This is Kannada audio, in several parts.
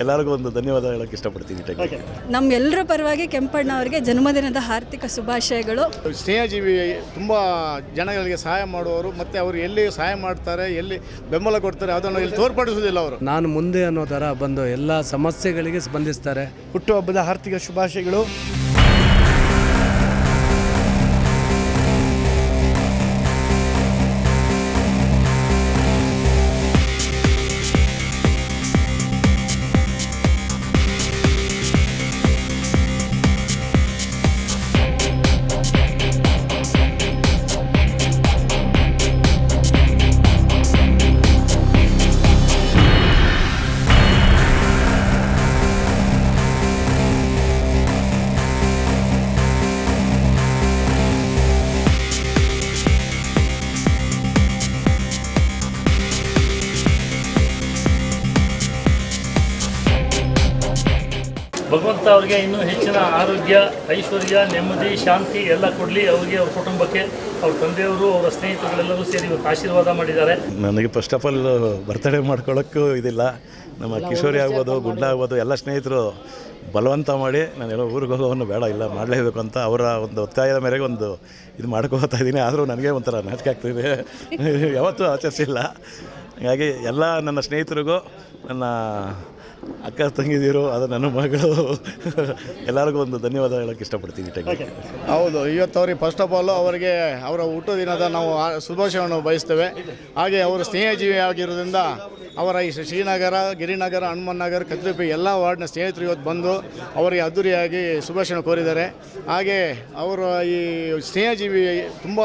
ಎಲ್ಲರಿಗೂ ಒಂದು ಧನ್ಯವಾದ ಹೇಳೋಕ್ಕೆ ಇಷ್ಟಪಡ್ತೀನಿ. ನಮ್ಮೆಲ್ಲರ ಪರವಾಗಿ ಕೆಂಪಣ್ಣ ಅವರಿಗೆ ಜನ್ಮದಿನದ ಹಾರ್ದಿಕ ಶುಭಾಶಯಗಳು. ಸ್ನೇಹಜೀವಿ, ತುಂಬ ಜನಗಳಿಗೆ ಸಹಾಯ ಮಾಡುವವರು, ಮತ್ತು ಅವರು ಎಲ್ಲಿ ಸಹಾಯ ಮಾಡ್ತಾರೆ, ಎಲ್ಲಿ ಬೆಂಬಲ ಕೊಡ್ತಾರೆ ಅದನ್ನು ಇಲ್ಲಿ ತೋರ್ಪಡಿಸುವುದಿಲ್ಲ ಅವರು. ನಾನು ಮುಂದೆ ಅನ್ನೋ ಥರ ಬಂದು ಎಲ್ಲ ಸಮಸ್ಯೆಗಳಿಗೆ ಸ್ಪಂದಿಸ್ತಾರೆ. ಹುಟ್ಟುಹಬ್ಬದ ಹಾರ್ದಿಕ ಶುಭಾಶಯಗಳು. ಭಗವಂತ ಅವ್ರಿಗೆ ಇನ್ನೂ ಹೆಚ್ಚಿನ ಆರೋಗ್ಯ, ಐಶ್ವರ್ಯ, ನೆಮ್ಮದಿ, ಶಾಂತಿ ಎಲ್ಲ ಕೊಡಲಿ. ಅವರಿಗೆ, ಅವ್ರ ಕುಟುಂಬಕ್ಕೆ, ಅವ್ರ ತಂದೆಯವರು, ಅವರ ಸ್ನೇಹಿತರುಗಳೆಲ್ಲರೂ ಸೇರಿ ಇವತ್ತು ಆಶೀರ್ವಾದ ಮಾಡಿದ್ದಾರೆ. ನನಗೆ ಫಸ್ಟ್ ಆಫ್ ಆಲ್ ಬರ್ತ್ಡೇ ಮಾಡ್ಕೊಳ್ಳೋಕ್ಕೂ ಇದಿಲ್ಲ. ನಮ್ಮ ಕಿಶೋರಿ ಆಗ್ಬೋದು, ಗುಡ್ಡ ಆಗ್ಬೋದು, ಎಲ್ಲ ಸ್ನೇಹಿತರು ಬಲವಂತ ಮಾಡಿ ನಾನೆಲ್ಲೋ ಊರಿಗೆ ಹೋಗೋವನ್ನು ಬೇಡ, ಇಲ್ಲ ಮಾಡಲೇಬೇಕು ಅಂತ ಅವರ ಒಂದು ಒತ್ತಾಯದ ಮೇರೆಗೆ ಒಂದು ಇದು ಮಾಡ್ಕೋತಾ ಇದ್ದೀನಿ. ಆದರೂ ನನಗೆ ಒಂಥರ ನಾಚಿಕೆ ಆಗ್ತಾಯಿದೆ, ಯಾವತ್ತೂ ಆಚರಿಸಿಲ್ಲ. ಹಾಗಾಗಿ ಎಲ್ಲ ನನ್ನ ಸ್ನೇಹಿತರಿಗೂ, ನನ್ನ ಅಕ್ಕ ತಂಗಿದಿರು, ಅದು ನನ್ನ ಮಗಳು, ಎಲ್ಲರಿಗೂ ಒಂದು ಧನ್ಯವಾದ ಹೇಳೋಕ್ಕೆ ಇಷ್ಟಪಡ್ತೀನಿ. ಹೌದು, ಇವತ್ತು ಅವ್ರಿಗೆ ಫಸ್ಟ್ ಆಫ್ ಆಲ್ ಅವರಿಗೆ ಅವರ ಹುಟ್ಟುದಿನದ ನಾವು ಶುಭಾಶಯವನ್ನು ಬಯಸ್ತೇವೆ. ಹಾಗೆ ಅವರು ಸ್ನೇಹಜೀವಿ ಆಗಿರೋದ್ರಿಂದ ಅವರ ಈ ಶ್ರೀನಗರ, ಗಿರಿನಗರ, ಹನುಮನ್ ನಗರ, ಕದ್ರಿಪಿ ಎಲ್ಲ ವಾರ್ಡ್ನ ಸ್ನೇಹಿತರು ಇವತ್ತು ಬಂದು ಅವರಿಗೆ ಅದ್ದೂರಿಯಾಗಿ ಶುಭಾಶಯ ಕೋರಿದ್ದಾರೆ. ಹಾಗೆ ಅವರು ಈ ಸ್ನೇಹಜೀವಿ, ತುಂಬ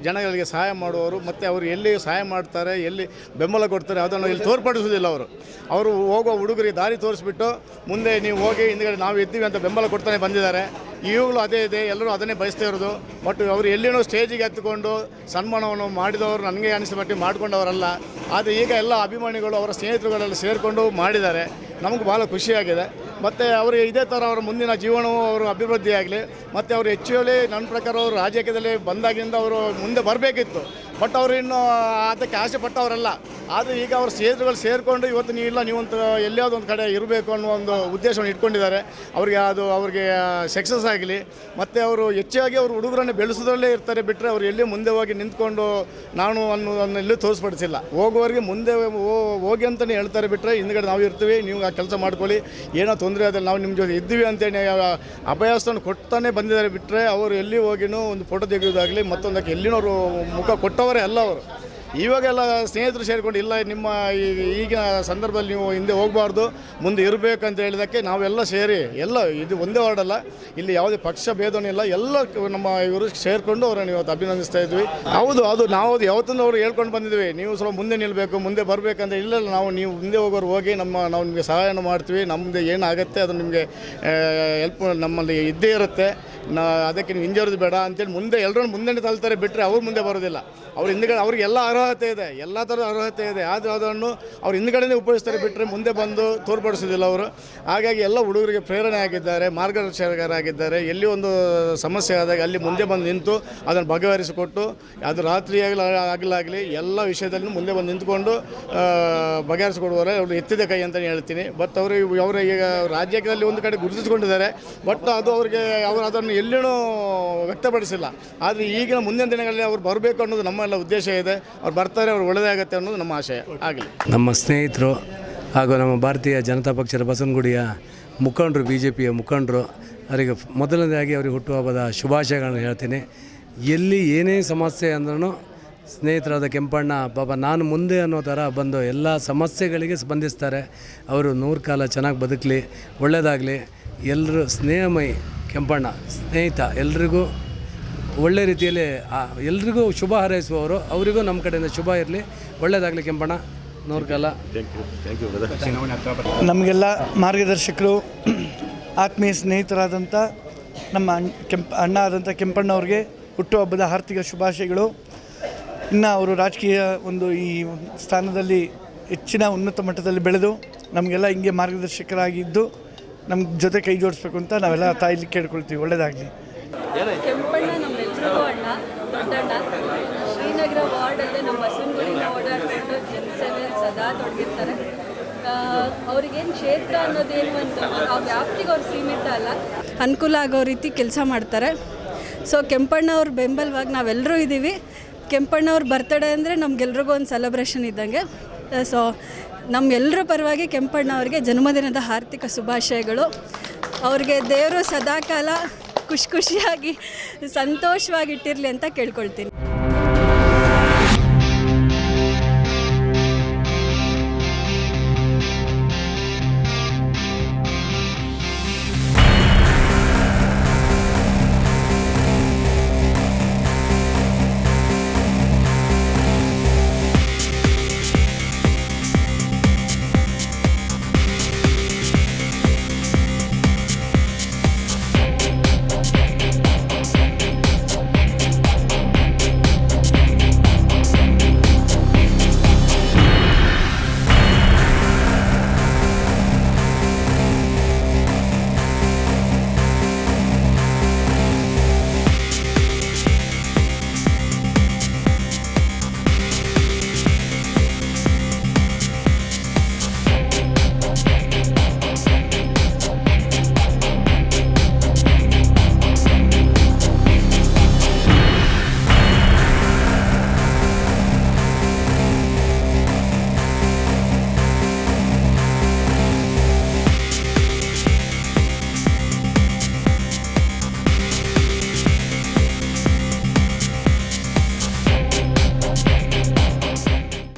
ಜನಗಳಿಗೆ ಸಹಾಯ ಮಾಡುವವರು, ಮತ್ತು ಅವರು ಎಲ್ಲಿ ಸಹಾಯ ಮಾಡ್ತಾರೆ, ಎಲ್ಲಿ ಬೆಂಬಲ ಕೊಡ್ತಾರೆ ಅದನ್ನು ಇಲ್ಲಿ ತೋರ್ಪಡಿಸುವುದಿಲ್ಲ ಅವರು. ಅವರು ಹೋಗುವ ಹುಡುಗರಿಗೆ ದಾರಿ ತೋರಿಸ್ಬಿಟ್ಟು ಮುಂದೆ ನೀವು ಹೋಗಿ, ಹಿಂದ್ಗಡೆ ನಾವು ಇದ್ದೀವಿ ಅಂತ ಬೆಂಬಲ ಕೊಡ್ತಾನೆ ಬಂದಿದ್ದಾರೆ. ಈಗಲೂ ಅದೇ ಇದೆ, ಎಲ್ಲರೂ ಅದನ್ನೇ ಬಯಸ್ತಾ ಇರೋದು. ಬಟ್ ಅವರು ಎಲ್ಲಿನೋ ಸ್ಟೇಜಿಗೆ ಹತ್ತುಕೊಂಡು ಸನ್ಮಾನವನ್ನು ಮಾಡಿದವರು ನನಗೆ ಅನಿಸಿದ ಮಟ್ಟಿಗೆ ಮಾಡಿಕೊಂಡವರಲ್ಲ. ಆದರೆ ಈಗ ಎಲ್ಲ ಅಭಿಮಾನಿಗಳು, ಅವರ ಸ್ನೇಹಿತರುಗಳೆಲ್ಲ ಸೇರಿಕೊಂಡು ಮಾಡಿದ್ದಾರೆ. ನಮಗೂ ಭಾಳ ಖುಷಿಯಾಗಿದೆ. ಮತ್ತು ಅವರಿಗೆ ಇದೇ ಥರ ಅವರ ಮುಂದಿನ ಜೀವನವು ಅವರು ಅಭಿವೃದ್ಧಿಯಾಗಲಿ. ಮತ್ತು ಅವರು ಹೆಚ್ಚುವಳಿ ನನ್ನ ಪ್ರಕಾರ ಅವರು ರಾಜಕೀಯದಲ್ಲಿ ಬಂದಾಗಿಂದ ಅವರು ಮುಂದೆ ಬರಬೇಕಿತ್ತು. ಬಟ್ ಅವರು ಇನ್ನೂ ಅದಕ್ಕೆ ಆಸೆ ಪಟ್ಟವರಲ್ಲ. ಆದರೆ ಈಗ ಅವ್ರ ಸ್ನೇಹಿತರುಗಳು ಸೇರಿಕೊಂಡು ಇವತ್ತು ನೀವಿಲ್ಲ, ನೀವಂತ ಎಲ್ಲಿಯಾವುದೋ ಒಂದು ಕಡೆ ಇರಬೇಕು ಅನ್ನೋ ಒಂದು ಉದ್ದೇಶವನ್ನು ಇಟ್ಕೊಂಡಿದ್ದಾರೆ. ಅವ್ರಿಗೆ ಸಕ್ಸಸ್ ಆಗಲಿ. ಮತ್ತು ಅವರು ಹೆಚ್ಚಾಗಿ ಅವರು ಹುಡುಗರನ್ನು ಬೆಳೆಸೋದ್ರಲ್ಲೇ ಇರ್ತಾರೆ ಬಿಟ್ಟರೆ ಅವ್ರು ಎಲ್ಲಿ ಮುಂದೆ ಹೋಗಿ ನಿಂತ್ಕೊಂಡು ನಾನು ಅನ್ನೋದನ್ನು ಎಲ್ಲೂ ತೋರಿಸ್ಪಡಿಸಿಲ್ಲ. ಹೋಗುವವರಿಗೆ ಮುಂದೆ ಹೋಗಿ ಅಂತಲೇ ಹೇಳ್ತಾರೆ ಬಿಟ್ಟರೆ ಹಿಂದ್ಗಡೆ ನಾವು ಇರ್ತೀವಿ, ನೀವು ಆ ಕೆಲಸ ಮಾಡ್ಕೊಳ್ಳಿ, ಏನೋ ತೊಂದರೆ ಆದಲ್ಲಿ ನಾವು ನಿಮ್ಮ ಜೊತೆ ಇದ್ದೀವಿ ಅಂತೇಳಿ ಅಭಯಸ್ಥಾನ ಕೊಡ್ತಾನೆ ಬಂದಿದ್ದಾರೆ ಬಿಟ್ಟರೆ ಅವರು ಎಲ್ಲಿ ಹೋಗಿನೂ ಒಂದು ಫೋಟೋ ತೆಗೆಯೋದಾಗಲಿ ಮತ್ತೊಂದಕ್ಕೆ ಎಲ್ಲಿನವರು ಮುಖ ಕೊಟ್ಟವರೇ ಅಲ್ಲ ಅವರು. ಇವಾಗೆಲ್ಲ ಸ್ನೇಹಿತರು ಸೇರಿಕೊಂಡು ಇಲ್ಲ, ನಿಮ್ಮ ಈಗಿನ ಸಂದರ್ಭದಲ್ಲಿ ನೀವು ಹಿಂದೆ ಹೋಗಬಾರ್ದು, ಮುಂದೆ ಇರಬೇಕಂತ ಹೇಳಿದ್ದಕ್ಕೆ ನಾವೆಲ್ಲ ಸೇರಿ, ಎಲ್ಲ ಇದು ಒಂದೇ ವಾರ್ಡಲ್ಲ, ಇಲ್ಲಿ ಯಾವುದೇ ಪಕ್ಷ ಭೇದನೂ ಇಲ್ಲ, ಎಲ್ಲ ನಮ್ಮ ಇವರು ಸೇರಿಕೊಂಡು ಅವರನ್ನು ಇವತ್ತು ಅಭಿನಂದಿಸ್ತಾ ಇದ್ವಿ. ಹೌದು, ಅದು ನಾವು ಯಾವತ್ತೂ ಅವರು ಹೇಳ್ಕೊಂಡು ಬಂದಿದ್ವಿ, ನೀವು ಸ್ವಲ್ಪ ಮುಂದೆ ನಿಲ್ಲಬೇಕು, ಮುಂದೆ ಬರಬೇಕಂತ. ಇಲ್ಲ, ನೀವು ಮುಂದೆ ಹೋಗೋರು ಹೋಗಿ, ನಾವು ನಿಮಗೆ ಸಹಾಯನ ಮಾಡ್ತೀವಿ, ನಮ್ಮದು ಏನಾಗುತ್ತೆ ಅದು ನಿಮಗೆ ಹೆಲ್ಪ್ ನಮ್ಮಲ್ಲಿ ಇದ್ದೇ ಇರುತ್ತೆ, ಅದಕ್ಕೆ ನೀವು ಹಿಂಜರಿದು ಬೇಡ ಅಂತೇಳಿ ಮುಂದೆ ಎಲ್ಲರೂ ಮುಂದೆ ತಳ್ತಾರೆ ಬಿಟ್ಟರೆ ಅವ್ರು ಮುಂದೆ ಬರೋದಿಲ್ಲ. ಅವ್ರ ಹಿಂದ್ಗಡೆ ಅವ್ರಿಗೆಲ್ಲ ಅರ್ಹತೆ ಇದೆ, ಎಲ್ಲ ಥರದ ಅರ್ಹತೆ ಇದೆ. ಆದರೆ ಅದನ್ನು ಅವ್ರು ಹಿಂದ್ಗಡೆನೇ ಉಪಯೋಗಿಸ್ತಾರೆ ಬಿಟ್ಟರೆ ಮುಂದೆ ಬಂದು ತೋರ್ಪಡಿಸೋದಿಲ್ಲ ಅವರು. ಹಾಗಾಗಿ ಎಲ್ಲ ಹುಡುಗರಿಗೆ ಪ್ರೇರಣೆ ಆಗಿದ್ದಾರೆ, ಮಾರ್ಗದರ್ಶಕರಾಗಿದ್ದಾರೆ. ಎಲ್ಲಿ ಒಂದು ಸಮಸ್ಯೆ ಆದಾಗ ಅಲ್ಲಿ ಮುಂದೆ ಬಂದು ನಿಂತು ಅದನ್ನು ಬಗೆಹರಿಸಿಕೊಟ್ಟು, ಅದು ರಾತ್ರಿ ಆಗಲಾಗಲಿ ಎಲ್ಲ ವಿಷಯದಲ್ಲೂ ಮುಂದೆ ಬಂದು ನಿಂತ್ಕೊಂಡು ಬಗೆಹರಿಸಿಕೊಡುವವರೆ ಅವರು ಎತ್ತಿದ ಕೈ ಅಂತಲೇ ಹೇಳ್ತೀನಿ. ಬಟ್ ಅವರು ಈಗ ರಾಜ್ಯದಲ್ಲಿ ಒಂದು ಕಡೆ ಗುರುತಿಸಿಕೊಂಡಿದ್ದಾರೆ, ಬಟ್ ಅದು ಅವರಿಗೆ ಅವರು ಅದನ್ನು ಎಲ್ಲಿಯೂ ವ್ಯಕ್ತಪಡಿಸಿಲ್ಲ. ಆದರೆ ಈಗಿನ ಮುಂದಿನ ದಿನಗಳಲ್ಲಿ ಅವ್ರು ಬರಬೇಕು ಅನ್ನೋದು ನಮ್ಮೆಲ್ಲ ಉದ್ದೇಶ ಇದೆ. ಅವ್ರು ಬರ್ತಾರೆ, ಅವ್ರು ಒಳ್ಳೆಯದಾಗುತ್ತೆ ಅನ್ನೋದು ನಮ್ಮ ಆಶಯ ಆಗಲಿ. ನಮ್ಮ ಸ್ನೇಹಿತರು ಹಾಗೂ ನಮ್ಮ ಭಾರತೀಯ ಜನತಾ ಪಕ್ಷದ ಬಸವನಗುಡಿಯ ಮುಖಂಡರು, BJPಯ ಮುಖಂಡರು, ಅವರಿಗೆ ಮೊದಲನೇದಾಗಿ ಅವರಿಗೆ ಹುಟ್ಟುಹಬ್ಬದ ಶುಭಾಶಯಗಳನ್ನು ಹೇಳ್ತೀನಿ. ಎಲ್ಲಿ ಏನೇ ಸಮಸ್ಯೆ ಅಂದ್ರೂ ಸ್ನೇಹಿತರಾದ ಕೆಂಪಣ್ಣ ಪಾಪ ನಾನು ಮುಂದೆ ಅನ್ನೋ ಥರ ಬಂದು ಎಲ್ಲ ಸಮಸ್ಯೆಗಳಿಗೆ ಸ್ಪಂದಿಸ್ತಾರೆ. ಅವರು 100 ಕಾಲ ಚೆನ್ನಾಗಿ ಬದುಕಲಿ, ಒಳ್ಳೆಯದಾಗಲಿ. ಎಲ್ಲರೂ ಸ್ನೇಹಮಯಿ ಕೆಂಪಣ್ಣ ಸ್ನೇಹಿತ, ಎಲ್ರಿಗೂ ಒಳ್ಳೆ ರೀತಿಯಲ್ಲಿ ಎಲ್ರಿಗೂ ಶುಭ ಹಾರೈಸುವವರು. ಅವರಿಗೂ ನಮ್ಮ ಕಡೆಯಿಂದ ಶುಭ ಇರಲಿ, ಒಳ್ಳೆಯದಾಗಲಿ ಕೆಂಪಣ್ಣ, 100 ಕಾಲ. ನಮಗೆಲ್ಲ ಮಾರ್ಗದರ್ಶಕರು, ಆತ್ಮೀಯ ಸ್ನೇಹಿತರಾದಂಥ ನಮ್ಮ ಅಣ್ಣ ಆದಂಥ ಕೆಂಪಣ್ಣವ್ರಿಗೆ ಹುಟ್ಟುಹಬ್ಬದ ಹಾರ್ದಿಕ ಶುಭಾಶಯಗಳು. ಇನ್ನು ಅವರು ರಾಜಕೀಯ ಒಂದು ಈ ಸ್ಥಾನದಲ್ಲಿ ಹೆಚ್ಚಿನ ಉನ್ನತ ಮಟ್ಟದಲ್ಲಿ ಬೆಳೆದು ನಮಗೆಲ್ಲ ಹಿಂಗೆ ಮಾರ್ಗದರ್ಶಕರಾಗಿದ್ದು ನಮ್ಮ ಜೊತೆ ಕೈ ಜೋಡಿಸ್ಬೇಕು ಅಂತ ನಾವೆಲ್ಲ ತಾಯಿಲಿ ಕೇಳ್ಕೊಳ್ತೀವಿ. ಒಳ್ಳೆಯದಾಗಲಿ. ಕೆಂಪಣ್ಣ ನಮ್ಮೆಲ್ಲರಿಗೂ ಅಣ್ಣ, ದೊಡ್ಡಣ್ಣ. ಶ್ರೀನಗರ ವಾರ್ಡಲ್ಲೇ ನಮ್ಮ ಬಸವನಗುಡಿನ ಓಡಾಡಿಕೊಂಡು ಜನಸೇವೆ ಸದಾ ತೊಡಗಿರ್ತಾರೆ. ಅವ್ರಿಗೇನು ಕ್ಷೇತ್ರ ಅನ್ನೋದೇನು ಅಂತ ಆ ವ್ಯಾಪ್ತಿಗೆ ಅವ್ರು ಸೀಮಿತ ಅಲ್ಲ, ಅನುಕೂಲ ಆಗೋ ರೀತಿ ಕೆಲಸ ಮಾಡ್ತಾರೆ. ಸೊ ಕೆಂಪಣ್ಣವ್ರ ಬೆಂಬಲವಾಗಿ ನಾವೆಲ್ಲರೂ ಇದ್ದೀವಿ. ಕೆಂಪಣ್ಣವ್ರ ಬರ್ತಡೇ ಅಂದರೆ ನಮಗೆಲ್ರಿಗೂ ಒಂದು ಸೆಲೆಬ್ರೇಷನ್ ಇದ್ದಂಗೆ. ಸೊ ನಮ್ಮೆಲ್ಲರ ಪರವಾಗಿ ಕೆಂಪಣ್ಣವ್ರಿಗೆ ಜನ್ಮದಿನದ ಹಾರ್ದಿಕ ಶುಭಾಶಯಗಳು. ಅವ್ರಿಗೆ ದೇವರು ಸದಾಕಾಲ ಖುಷಿಯಾಗಿ ಸಂತೋಷವಾಗಿಟ್ಟಿರಲಿ ಅಂತ ಕೇಳ್ಕೊಳ್ತೀನಿ.